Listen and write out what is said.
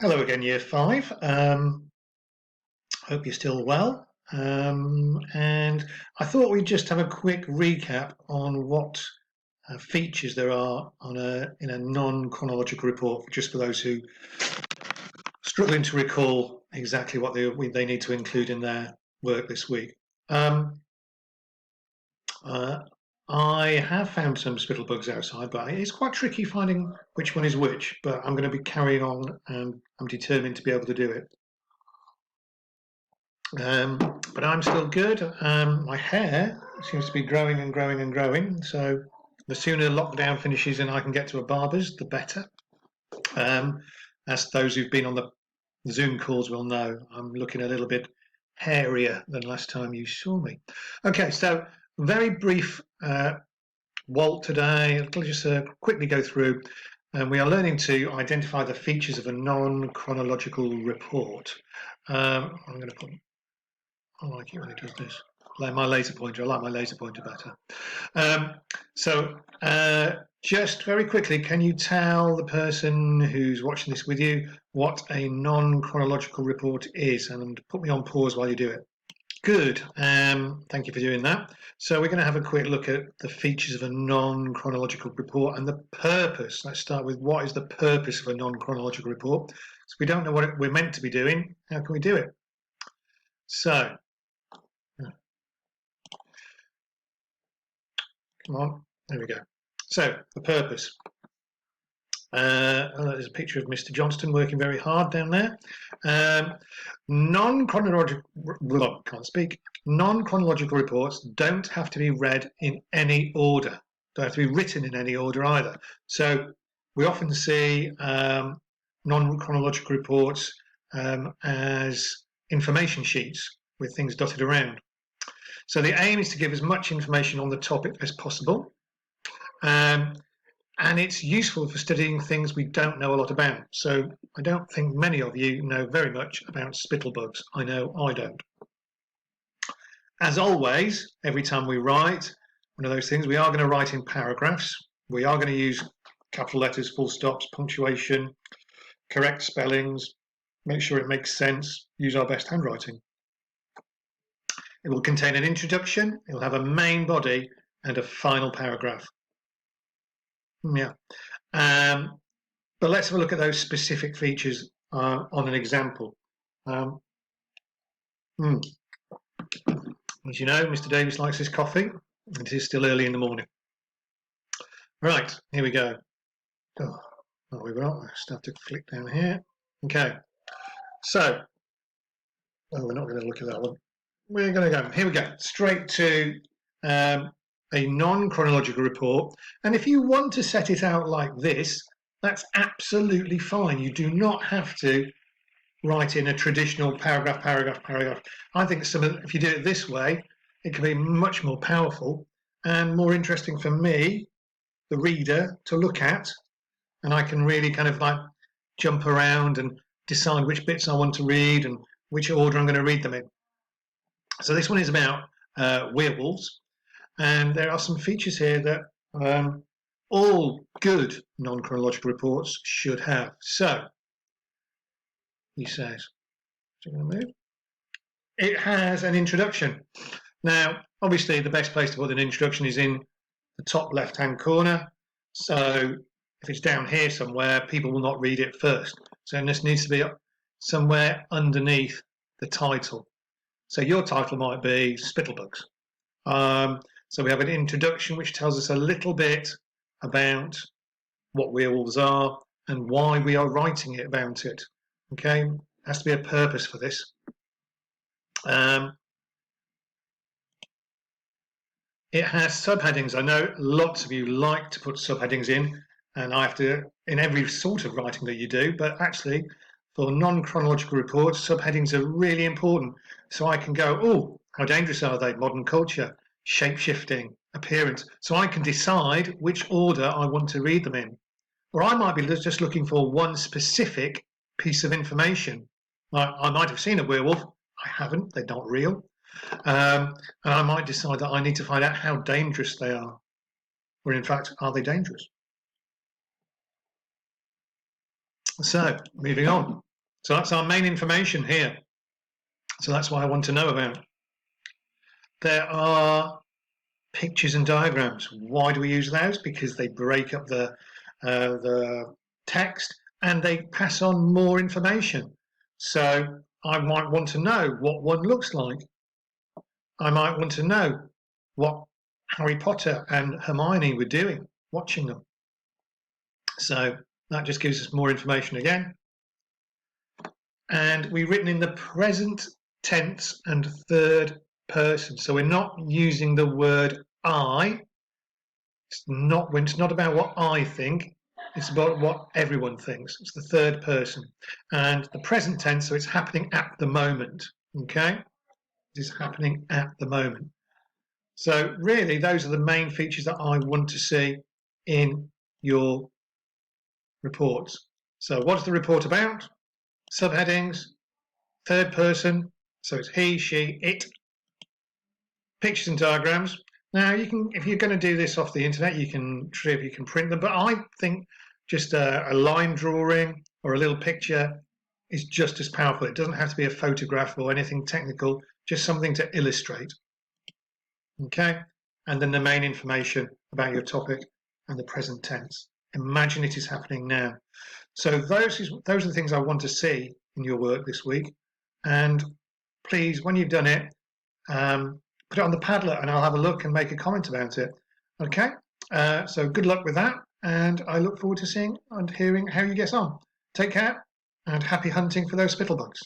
Hello again, Year 5. Hope you're still well. And I thought we'd just have a quick recap on what features there are in a non-chronological report, just for those who are struggling to recall exactly what they need to include in their work this week. I have found some spittle bugs outside, but it's quite tricky finding which one is which. But I'm going to be carrying on, and I'm determined to be able to do it. But I'm still good. My hair seems to be growing and growing and growing. So the sooner lockdown finishes and I can get to a barber's, the better. As those who've been on the Zoom calls will know, I'm looking a little bit hairier than last time you saw me. Okay, so very brief Walt today. I'll just quickly go through. And we are learning to identify the features of a non-chronological report. I'm going to put I like it when it does this. Like my laser pointer, I like my laser pointer better. Just very quickly, can you tell the person who's watching this with you what a non-chronological report is? And put me on pause while you do it. Good. Thank you for doing that. So we're going to have a quick look at the features of a non-chronological report and the purpose. Let's start with what is the purpose of a non-chronological report. So we don't know what we're meant to be doing. How can we do it? So come on, there we go. So the purpose. There's a picture of Mr. Johnston working very hard down there. Non-chronological, can't speak. Non-chronological reports don't have to be read in any order. Don't have to be written in any order either. So we often see non-chronological reports as information sheets with things dotted around. So the aim is to give as much information on the topic as possible. And it's useful for studying things we don't know a lot about. So I don't think many of you know very much about spittlebugs. I know I don't. As always, every time we write one of those things, we are going to write in paragraphs. We are going to use capital letters, full stops, punctuation, correct spellings, make sure it makes sense, use our best handwriting. It will contain an introduction, it will have a main body and a final paragraph. Yeah. But let's have a look at those specific features on an example. As you know, Mr. Davies likes his coffee. It is still early in the morning. Right, here we go. Oh, what we've got, I just have to flick down here. Okay, so, we're not going to look at that one. We're going to go, here we go, straight to a non-chronological report. And if you want to set it out like this, that's absolutely fine. You do not have to write in a traditional paragraph. I think if you do it this way, it can be much more powerful and more interesting for me, the reader, to look at. And I can really kind of like jump around and decide which bits I want to read and which order I'm going to read them in. So this one is about werewolves. And there are some features here that all good non-chronological reports should have. So, he says, it has an introduction. Now, obviously, the best place to put an introduction is in the top left-hand corner. So, if it's down here somewhere, people will not read it first. So, this needs to be somewhere underneath the title. So, your title might be Spittlebugs. So we have an introduction which tells us a little bit about what werewolves are and why we are writing it about it. Okay, there has to be a purpose for this. It has subheadings. I know lots of you like to put subheadings in, and I have to in every sort of writing that you do, but actually for non-chronological reports, subheadings are really important. So I can go, oh, how dangerous are they? Modern culture, shape-shifting, appearance. So I can decide which order I want to read them in. Or I might be just looking for one specific piece of information. I might have seen a werewolf. I haven't. They're not real. And I might decide that I need to find out how dangerous they are. Or in fact, are they dangerous? So, moving on. So that's our main information here. So that's what I want to know about. There are pictures and diagrams. Why do we use those? Because they break up the text and they pass on more information. So I might want to know what one looks like. I might want to know what Harry Potter and Hermione were doing, watching them. So that just gives us more information again. And we've written in the present tense and third person. So we're not using the word I. It's not about what I think. It's about what everyone thinks. It's the third person. And the present tense, so it's happening at the moment. Okay? It is happening at the moment. So really, those are the main features that I want to see in your reports. So what's the report about? Subheadings, third person, so it's he, she, it, pictures and diagrams. Now you can, if you're going to do this off the internet, you can print them, but I think just a line drawing or a little picture is just as powerful. It doesn't have to be a photograph or anything technical, just something to illustrate. Okay, and then the main information about your topic and the present tense. Imagine it is happening now. So those are the things I want to see in your work this week. And please, when you've done it, put it on the Padlet and I'll have a look and make a comment about it. Okay, so good luck with that. And I look forward to seeing and hearing how you get on. Take care and happy hunting for those spittlebugs.